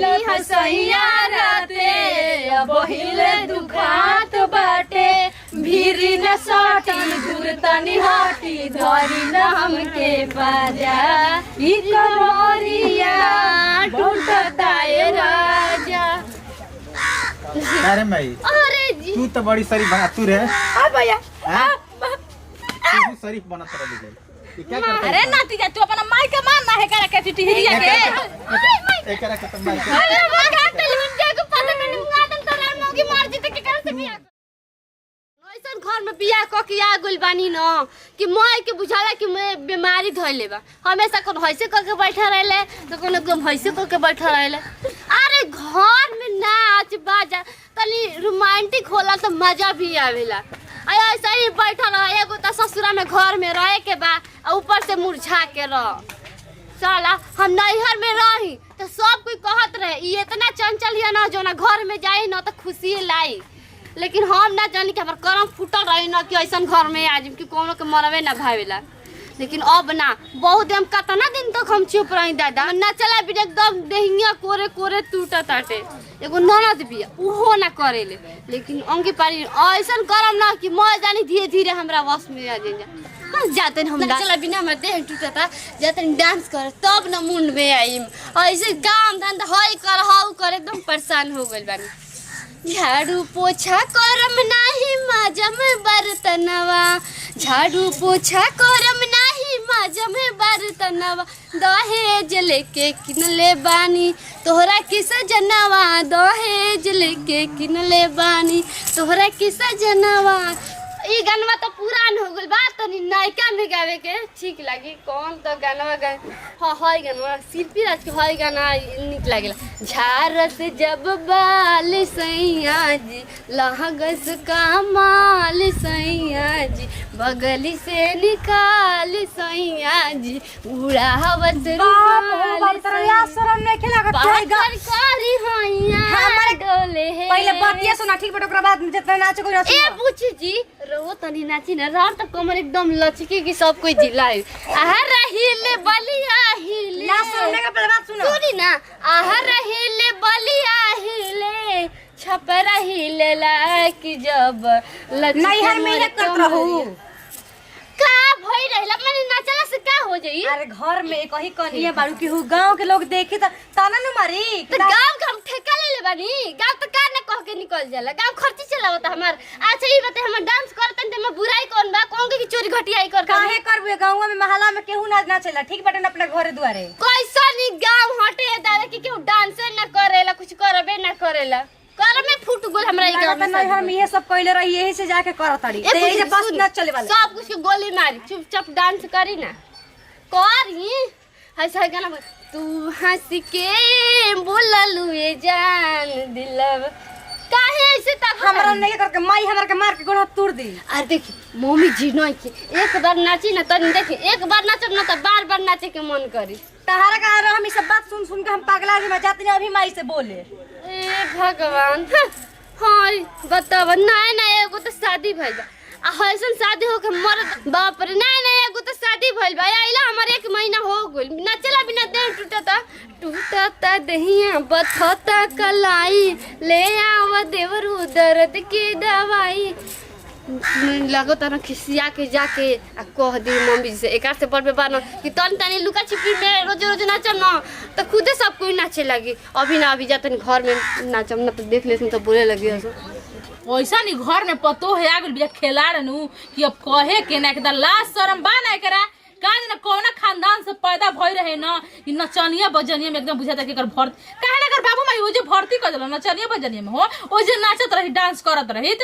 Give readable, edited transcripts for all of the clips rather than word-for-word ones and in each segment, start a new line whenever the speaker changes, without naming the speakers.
मिलत सैया राते बहिले दुखात बाटे भीरी न सटी दूर तनी हटी धरी न हमके बाजा ई कमरिया ढूंढता ए राजा।
अरे माई
अरे जी
तू तो बड़ी शरीफ बना तू रे।
आ भैया
तू शरीफ बना तरह ले ये क्या करता
अरे नाती जा तू अपना माई के मानना है करा के टिहरिया के
एकरा के तो माई
अरे वो काट ले मुझे को पता नहीं मुंगा दम तो राम होगी मार जीते के कर से बिया ऐसन घर में बिया क के आ गइल बानी न कि मोय के बुझाला कि मैं बीमारी धइले बा हमेशा कोन हइसे क के बैठा रहले तो कोन एकदम हइसे क के बैठा रहले। अरे घर में नाच बाजा तनी रोमांटिक होला तो मजा भी आवेला। ऐसा ही बैठा रह एगो त ससुरा में घर में रहे के बा ऊपर से मुरझा के रह साला हम नैहर में रही तो सब कोई कहत रहे ये इतना चंचल है ना जो ना घर में जाई ना तो खुशी लाई लेकिन हम ना जानी कि हमर करम फूटल रही ना कि ऐसा घर में आज कि कोनो के मरवे ना भावेला। लेकिन अब ना बहुत हम कतना दिन तक हम चुप रही दादा ना चला भी एकदम देहिया कोरे कोरे टूटा ताटे एगो ननद भी उहो ना करेले लेकिन अंगी पारी ऐसा करम ना कि मैं जानी धीरे धीरे हमरा वश में आ जाए जाते हम चला बिना में देह टूटता जाते डांस कर तब ना मुंड में आईम ऐसे काम धंधा हई कर हाउ कर एकदम परेशान हो गइल बानी। झाड़ू पोछा करम नाही माजम बर्तनवा झाड़ू पोछा करम नाही माजम बर्तनवा दहेज लेके किनले बानी तोहरा किस जनवा दहेज लेके किनले बानी तोहरा किस जनवा। ई गाना तो पुरान हो गइल बा तनी नायका में गावे के ठीक लागी कौन तो गाना गा हां हाय गाना शिल्पी राज के हाय गाना निक लागेला। झारस जब बाल सैया जी लहगस कमाल सैया जी बगली से निकाल सैया जी उड़ावत रुमाल
शरम नहीं खेला
करी हैया डोले है
पहले बतिया सुना ठीक बट ओकरा बाद जितना नाच कोई
ए पूछी जी रो तनी नाची ना रात तक कमर एकदम लचकी की सब कोई जिलाए आहा रहिले बलिया हिले
ना सुनने का पहले बात सुनो
सुनी ना आहा रहिले बलिया हिले छपरा हिले ला कि जब लचकी
नहीं हर महीने करत रहू
का भई रहला माने नाचला से का हो जाई।
अरे घर में एक ही कनिया बारू की हु गांव के लोग देखी त ताना न मारी
तो गांव के हम ठेका ले ले बानी गांव तो का न कह के निकल जाला गांव खर्ची चलावता हमार। अच्छा ई बते हम डांस करतन त मैं बुराई कौन बा कौन के चोरी घटियाई कर
काहे करबे गांव में मोहल्ला में केहू ना नाचेला ठीक बटन अपने घरे दुआरे
कैसा नी गांव हटे दादा कि केहू डांस न करेला कुछ करबे न करेला कर में फुट गोल हमरा ई गांव में
नहीं हम ये सब कइले रही यही से जाके करताड़ी ते ये बस ना चले वाला
सब कुछ के गोली मारी चुपचाप डांस करी ना करी ऐसा गाना तू हंस के बोललू ए जान दिलव काहे ऐसे तक
हमरा नहीं करके माई हमरा के मार के गोड़ तोड़ दी।
अरे देखी मम्मी जी नहीं की एक बार नाची ना तनी देखी एक बार नाचब ना तो बार बार नाचे के मन करी
तहारा का रह हम ई सब बात सुन सुन के हम पागला में जाती नहीं अभी माई से बोले
ए भगवान हां बताव नहीं नहीं एगो तो शादी भइल बा आ हसन शादी हो के मर बाप रे नहीं नहीं एगो तो शादी भइल बा आइला हमर 1 महीना हो गइल ना चला बिना देह टूटता दहिया बथता कलाई ले आव देवरू दर्द की दवाई लागो तना खिसिया के जाके आ कह दी मम्मी से एकार से बड़ बेबान कि तन तनी लुका छिपी में रोज रोज नाचम ना तो खुदे सब कोई नाचे लगी अभी ना अभी जातन घर में नाचम ना तो देख लेसन तो बोले लगी हसो
वैसा नहीं घर में पतो है आगल बिया खेला रहनु कि अब कहे के ना के लाज शरम बा ना करा काज ना कोना खानदान से पैदा भई रहे ना कि नचनिया बजनिया में एकदम बुझाता कि कर भर्ती काहे ना कर बाबू माई वो जो भर्ती कर देला नचनिया बजनिया में हो ओ जे नाचत रही डांस करत रही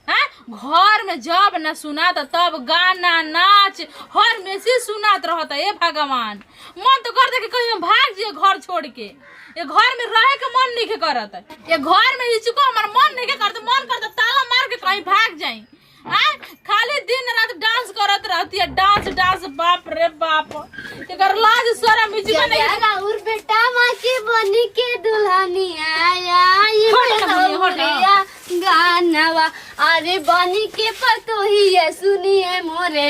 हैं घर में जब न सुनात तब गाना नाच हर में से सुनात रहता ए भगवान मन तो कर दे कि कहीं भाग जाए घर छोड़ के ये घर में रहे के मन नहीं करत ये घर में हिचको हमार मन नहीं करत मन करता ताला मार के कहीं भाग जाए खाली दिन रात डांस करत रहती है डांस डांस बाप रे बाप एकर लाज शरम हिचको नहीं
और बेटा मां के बनी के दुल्हनी आया ये गानवा अरे बनी के पतोही है सुनिए मोरे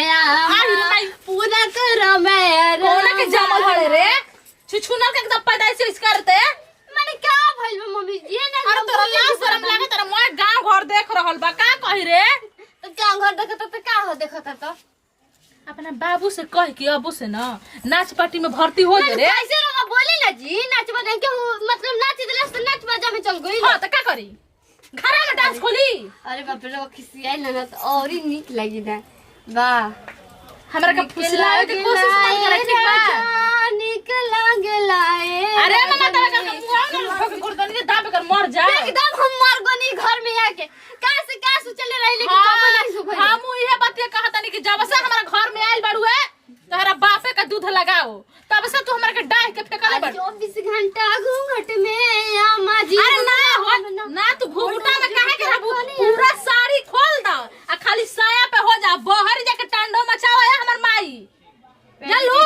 पूरा करो मैं
कोना के जमल हड़े रे छुछुनर के एकदम पैदाइश करते
माने का ये ना
अरे तोरा लाज शरम लागे तेरा मोय गांव घर देख रहल बा का कहि रे
तो गांव घर देखत तो का हो देखत तो
अपना बाबू से कह के अबू से ना नाच पार्टी में भर्ती हो जा रे
कैसे लोग बोली ना जी नाच बजा के मतलब नाच दिला से नाच बजा में चल गई
हां त का करी घरा में डांस खोली
अरे बाप रे खिसी आई ना तो और ही नीक लगी ना वाह
हमरा के फुसलावे के कोशिश नहीं करे ठीक बा
निकला गेलाए
अरे मामा तोरा के मुआ न ठोक गुर्दनी के दाब कर मर जा
एकदम हम मर गनी घर में आके का से का सोचले रहिले कि कब नहीं सुख
हम इहे बात कहतानी कि जब से हमरा घर में आइल बाड़ू है तोहरा बापे का दूध लगाओ तब से तू हमरा के डाह के फेकले बड़
24 घंटा घूंघट में आमा जी
अरे ना हो ना तू घूंघटा में काहे के रहबू पूरा साड़ी खोल द आ खाली साया पे हो जा बहर जाके टांडो मचावा है हमर माई चलू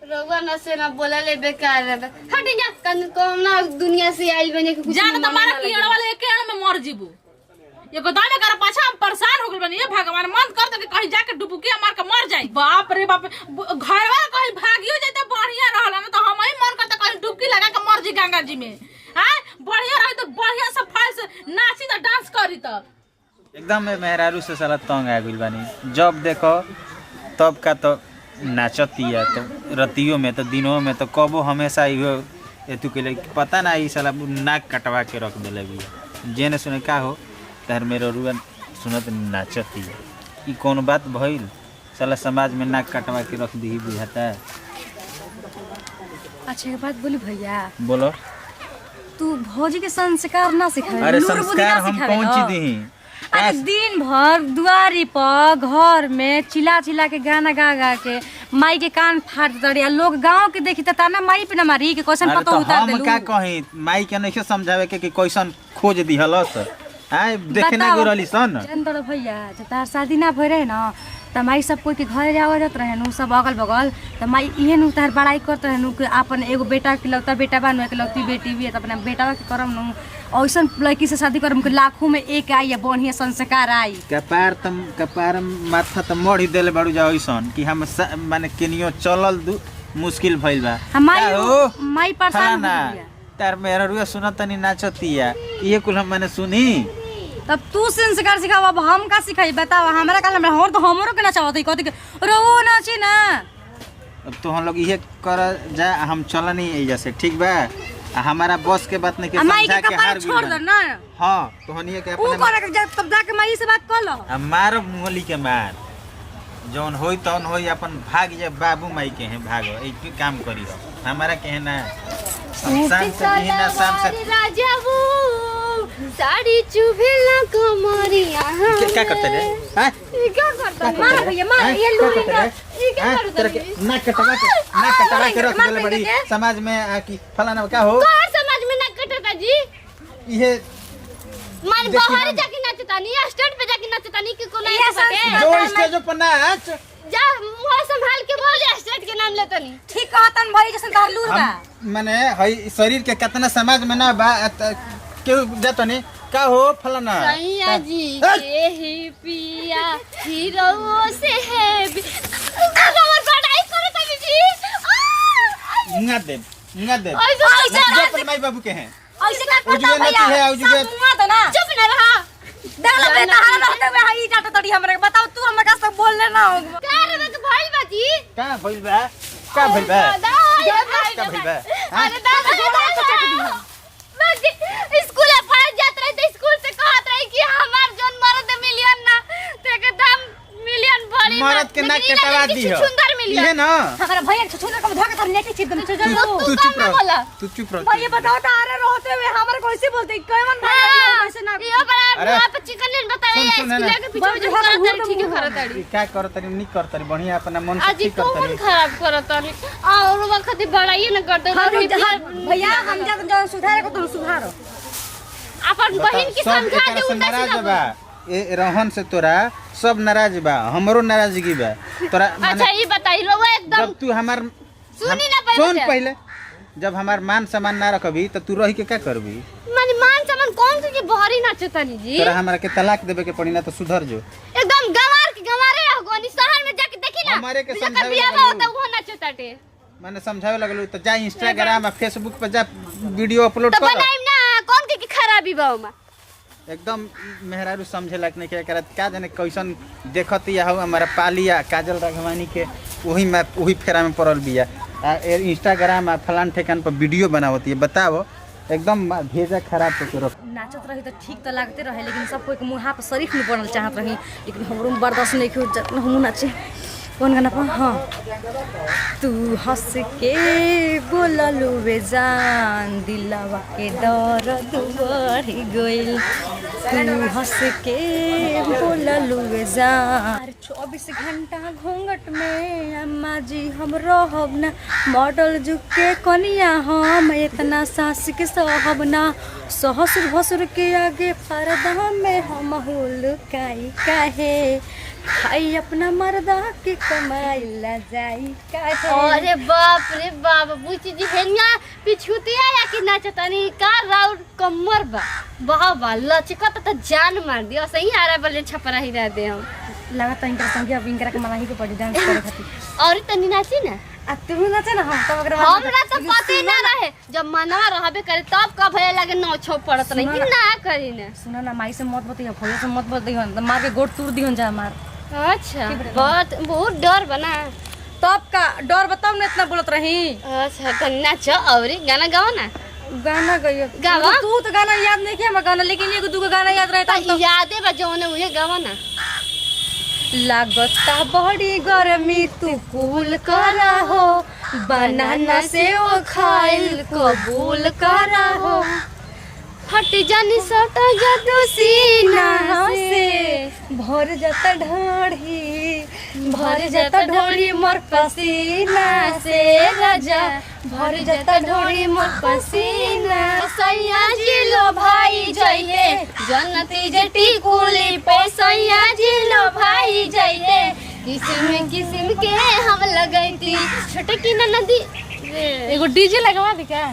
रउआ न से ना बोलले बेकार है हट जा कौन ना दुनिया से आइल बने के कुछ
जान त मारा कीड़ वाले एकेड़ में मर जीबू ये गोदामे कर पाछा हम परेशान हो गेल बनी ये भगवान मन कर त कहीं जाके डुबुकिया मार के मर जाई बाप रे बाप घरवा कहीं भागियो जाते बढ़िया रहल ना तो हम ही मन करता कहीं डुबकी लगा के मर जी गंगा जी में हां बढ़िया रही तो बढ़िया से फाइल से नाची त डांस करी त
एकदम मेहरारू से साला तंग आ गइल बानी जब देखो तब का तो नाचतिया तो रतियों में तो दिनों में तो कबो हमेशा इहो एतु के लिए पता ना ई साला नाक कटवा के रख देले भी जेने सुने का हो तार मेरो रुआ सुनत नाचतिया ई कौन बात भइल साला समाज में नाक कटवा के रख दी बुझाता
अच्छा एक बात बोली भैया
बोलो
तू भौजी के संस्कार ना सिखावे
अरे
लूर बुद्धि
संस्कार
ना
हम
सिखावे
कौन
ना।
चीज दी
अरे दिन भर दुआरी पर घर में चिल्ला चिल्ला के गाना गा गा के माई के कान फाट दड़िया लोग गांव के देखी ताना माई पे ना मारी के क्वेश्चन
अरे
पता
तो
उतार
हम
देलू
का कही माई के नहीं समझावे के कि कैसन खोज दिहलस आय देखे ना
बताओ।
गुरली सन
जान तोरा भैया जब तार शादी ना भई रहे ना त माई सब कोई के घर जावत जात रहे नु सब अगल बगल त माई इहे नु तार बड़ाई करत रहे नु कि अपन एगो बेटा के लौता बेटा बानु के लौती बेटी भी है त अपना बेटा के करम नु ऐसन लड़की से शादी करम के लाखों में एक आई या बढ़िया संस्कार आई
कपार माथा त मढ़ी देले बाड़ू जा ऐसन कि हम माने केनियो चलल मुश्किल भइल बा
माई
का हो?
माई परेशान हो
फलाना,
गया
तार मेरा रुआ सुनत तनी नाचतिया ये कुल हम माने सुनी
तब तू संस्कार सिखाव अब हम का सिखाई बताओ हमरा का हमरा और तो हमरो के नचावत है कथि के रो नाची ना
अब तो हम लोग इहे कर जा हम चलनी एजा से ठीक बा आ हमारा बस के बात नहीं के
माई
समझा
के
के
कपार
हार
छोड़
गइल
दे ना
हां तो हनिए के
ऊ
अपने
करे के तब जाके माई से बात कर लो
आ मार मुंगली के मार जौन होई तौन होई अपन भाग जे बाबू माई के हैं भागो एक काम करी हो हमारा के है ना शाम से भी ना शाम से
राजा वो साड़ी चुभेला कमरिया
क्या करते रे हां
ये क्या करता है
मार भैया मार ये लो
ये क्या करता है
नाक कटवा के रख देले बड़ी समाज में आ की फलाना का हो
कौन समाज में ना कटता जी
ये
मान बाहर जाके नाचता नहीं स्टेज पे जाके नाचता नहीं कि कोना
ये
ऐसे
जो स्टेज पर नाच
जा मुंह संभाल के बोल स्टेज के नाम लेता नहीं
ठीक कहतन भाई जैसे तार लूर बा
माने हई शरीर के कितना समाज में ना बा केहू जातो नहीं का हो फलाना
सैया जी के ही पिया हीरो से है हमर पढ़ाई करता जी
ना दे
ऐसे
जो पर माई बाबू के हैं
ऐसे का
उजवे
करता भैया
नती है, उजवे-
सब मुआ तो ना
चुप ना रहा
देख ले बेटा हां रहते हुए हई जाता तड़ी हमरा के बताओ तू हमरा का सब बोलले ना हो
का रे तो भाई बाजी
का भइल बा का भइल बा का भइल बा
अरे दादा स्कूल फर्स्ट जात रही तो स्कूल से कहत रही कि हमार जन मरद मिलियन ना ते के दाम मिलियन भरी
मरद के नाक कटवा दी हो
सुंदर मिलियन
इहे ना
हमरा भैया छुछुना का धोखा कर लेके चिप दम
तू चुप रह तू चुप रह
भैया बताओ तो अरे रहते हुए हमरा कैसे बोलते कैमन भाई कैसे ना
यो बड़ा
अरे,
आप चिकन ने बताया
सुन, सुन,
स्कूल
है
के पीछे जो करत रही ठीक है करत रही
क्या करत तरी नहीं करत तरी बढ़िया अपना मन से
आज
ठीक करत
कौन
तरी
खराब करत रही और वक्त बड़ाई न करते
भैया हम जा जो सुधारे को तुम सुधारो
अपन बहन की
सब
समझा
एकरा
दे
से नाराज बा ए रहन से तोरा सब नाराज बा हमरो नाराजगी बा तोरा
अच्छा ये बताई रो एकदम
जब तू हमार
सुनी ना पहले
सुन पहले जब हमार मान सम्मान ना रखबी तो तू रही के क्या करबी
माने मान सम्मान कौन सी बहरी नाचतानी जी
तोरा हमारा के तलाक देबे के पड़ी ना तो सुधर जो
एकदम गंवार के गंवारे रह गोनी शहर में जाके देखी ना
हमारे के
जकर
समझावे
बियाह
लगलू।
होता वो नाचताटे
मैंने समझावे लगलू तो जा इंस्टाग्राम आ फेसबुक पे जा वीडियो अपलोड
तो
कर
बनाइम ना हमरा विवाह में
एकदम मेहरारू समझे लायक नहीं के करत का जाने कैसन देखत या हो हमारा पालिया काजल राघवानी के वही फेरा में पड़ल बिया इंस्टाग्राम आ फलान ठेकान पर वीडियो बनावती है बताओ एकदम भेजा खराब करके रख
नाचत रही तो ठीक तो लागते रहे लेकिन सब कोई के मुँह पर शरीफ नहीं बनल चाहत रही लेकिन हमरो में बर्दाश्त नहीं क्यों जितना हम नाचे कौन गाना पा हाँ तू हंस के बोललू वे जान दिलवा के दर्द बढ़ गइल तू हंस के बोललू वे जान 24 घंटा घूंघट में अम्मा जी हम रहब ना मॉडल जुग के कनिया हम इतना सास के सहब ना ससुर भसुर के आगे पर्दा में हम लुकाई काहे खाई अपना मर्दा के कमाई ला जाई काहे
अरे बाप रे बाप बुची जी हेनिया पिछुतिया या कि नाचतनी का राउर कमर बा वाह वाह लचकत त जान मार दियो सही आरा बले छपरा ही रह दे हम
लगता इनका संगे अब इनकरा के मनाही के पड़ी डांस करे खातिर
और तनी नाची ना
आ तू नाचे ना हम तब अगर
हमरा तो पते ना रहे जब मनवा रहबे करे तब का भय लागे नौ छौ पड़त नहीं कि ना करी ना
सुना ना माई से मत बतिया भैया से मत बतिया मार के गोड़ तोड़ दिहन जा मार
अच्छा बहुत डर बना
तब का डर बताओ ना इतना बोलत रही
अच्छा तनी नाच और गाना गाओ ना
गाना गइयो
गावा?
तू तो गाना याद नहीं किया मैं गाना लेकिन एगो दूगो गाना याद रहता
तो यादे बा जौन उहे गावा ना
लागता बड़ी गर्मी तू कूल करा हो बनाना से वो खाइल कबूल करा हो
हट जानी सटा जादू सीना से
भर जाता ढाढ़ी भर जाता ढोड़ी मोर पसीना से राजा भर जाता ढोड़ी मोर पसीना
सैया जिलो भाई जइले जन्नती जटी कुली पे सैया जिलो भाई जइले किस्म के हम लगैती छोटे की नदी
एगो डीजे लगवा दी क्या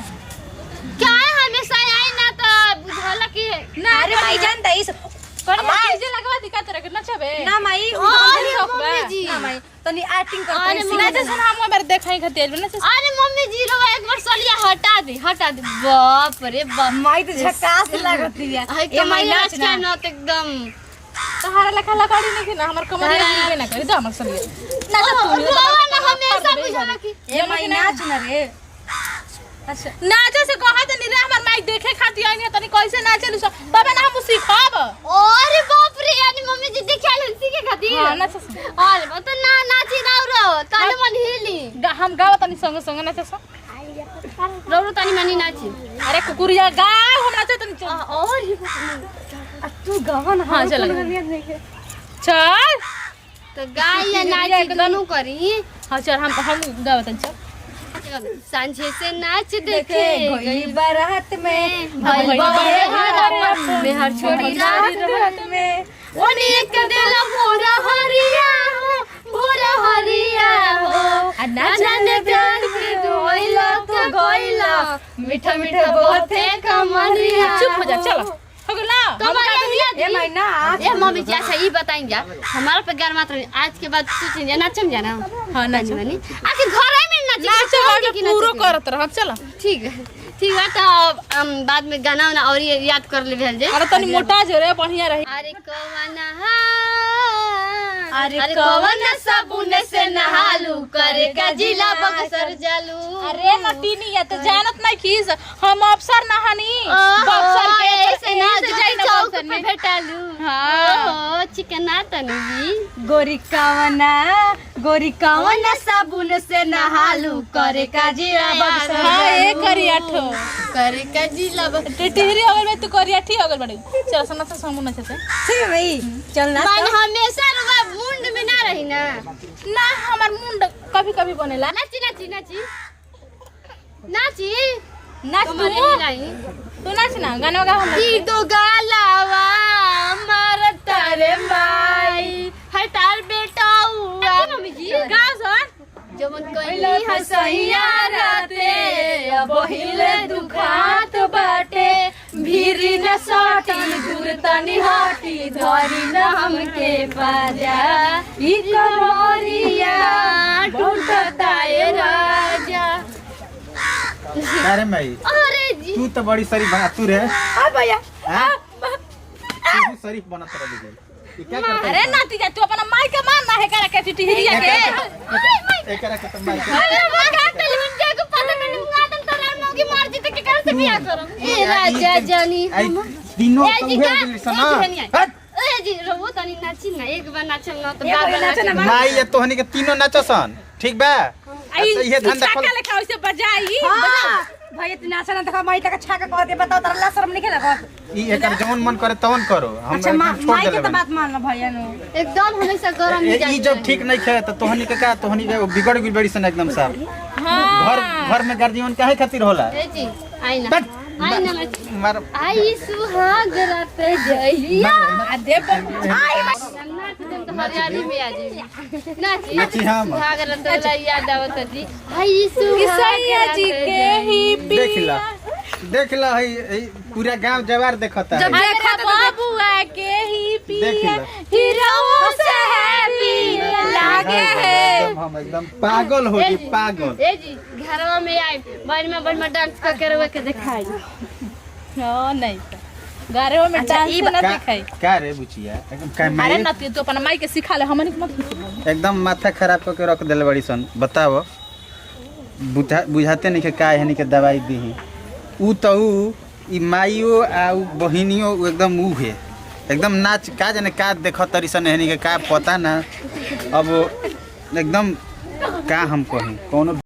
क्या हमेशा आई ना तो बुझाला कि
ना अरे भाई जानता इस
डीजे लगवा दी का तरह के नचबे
ना माई
अरे मम्मी जी
ना माई तनी एक्टिंग
अरे
कर
नाचे सुन हम बार देखाई खातिर ना
अरे मम्मी जी रो एक बार सलिया हटा दे बाप रे बाप
माई तो झकास लागती है
हाय कमाई नाच के ना तो एकदम
तहारा लखा लकाड़ी नहीं ना हमर कमर में ना करी तो हमर सलिए
ना हमेशा बुझाला कि
ए माई नाच ना रे
अच्छा नाचे से कहा त नि रे हमर माई देखे खातिर आइनी तनी कैसे नाचेलु सब तबे ना हम सिखाब
अरे बाप रे यानी मम्मी जी दिखाइल सीखे खातिर
हां नाच
अरे बाप तो ना नाची ना रो ताले मन हिली
हम गाव तनी संग संग नाचे
रो तानी मनी नाची
अरे कुकुरिया गाव हम नाचे तनी चल
और
तू गावा ना
हां चल चल
तो गाय या नाची दोनों करी
हां चल हम गाव तनी चल
सांझे से नाच देखे
गई बारात में
भाई बड़े हरा में हर छोड़ी रात
में
ओनी एक दिल पूरा हरिया हो नाना ने प्यार के गोइला तो गोइला मीठा मीठा बहुते कमरिया
चुप हो जा चल हो गला
ए महीना
ए मम्मी जी अच्छा ये बताएंगे हमारा पे गान मात्र आज के बाद सोचेंगे नाचम जाना
हां नाच
बनी आखिर घर में नाच
पूरो करत रह चल
ठीक है तो बाद में गाना वाना और ये याद कर ले भेल जे
अरे तनी मोटा जो रे बढ़िया रही
अरे कवन साबुन से नहालू करे का जिला बक्सर जालू
अरे नटीनी या तो जानत नहीं खीस हम अफसर नहानी बक्सर के
ऐसे ना जाई चौक पे भेटालू
हां
चिकना तनी
गोरी कावना साबुन से नहालू करे का जिला बक्सर
हां ए करिया ठो
करे का जिला बक्सर
टिहरी अगर में तू करिया ठी अगर बड़ी चल सना से समूह नचे से
ठीक भाई चल ना
मैं हमेशा रुआ मुंड में ना रही ना
हमर मुंड कभी कभी बनेला
नाची
नाच
तू
तू नाच ना गाना गा हम
ई दो गालावा मारता रे माई हटार बेटा हुआ मम्मी जी
गा सुन
जवन कइली हसैया राते अब हिले दुखात बाटे भीरी न साटी दूर तनी हटी धरी न हमके पाजा ई कमरिया ढूंढता ए राजा
अरे भाई
अरे जी
तू तो बड़ी सारी बना तू रे
अब भैया
तू शरीफ बनत रह दीदी ई क्या करता
अरे नाती जा तू अपना माई के मान ना है करे के टिहरिया के
एकरा के तो मार
अरे वो का टेलीविजन के पता नहीं आदम तो राम की मर्जी तक के से बियाह करो ए राजा जानी
तीनों
ए
तो
जी
उहे
का
दिल सना
ए जी रहो तनी नाची ना एक बार नाचम ना तो बार बार नाचम
माई ये तोहनी के तीनों नाचसन ठीक बा अच्छा ये धंधा खोल
छक्का लेखा वैसे बजाई
भैया तू नाचना देखा माई तक छाका कह दे बताओ तारा ला शर्म नहीं लगत
ई एकर जौन मन करे तौन करो हम
अच्छा
एकदम छोड़
माई के
देले
तो बात मान लो भैया नु
एकदम हमेशा गरम मिजाज
ई जब ठीक नहीं खे तो तोहनी के का तोहनी के बिगड़ गई बड़ी सन एकदम साहब घर में गार्जियन काहे खातिर होला
ए जी आई ना आई ना
मार
आई सुहाग रात जइया
दे
नाच दिन तो हरियाली में आ जी
नाची हम।
सुहाग रात जइया दावत दी आई सुहाग
जी के ही
देख ला है पूरा गांव जवार देखता है
देखा बाबुआ के ही
देख
पिया
ला
हीरो से हैप्पी लागे है
हम एकदम पागल हो गई पागल
ए जी घरवा में आई बड़ में डांस करके रवे के दिखाई
हां नहीं गारे में डांस ना दिखाई
का रे बुचिया एकदम का
अरे
माई
नती तू अपन माई के सिखा ले हमनी के मत
एकदम माथा खराब करके रख देले बड़ी सन बताओ बुझाते नहीं के का है के दवाई दी ऊ तो ई माइयो आ बहिनियो एकदम ऊ है एकदम नाच का जाने का देख तरी सन है के का पता ना अब एकदम का हम कहीं कोनो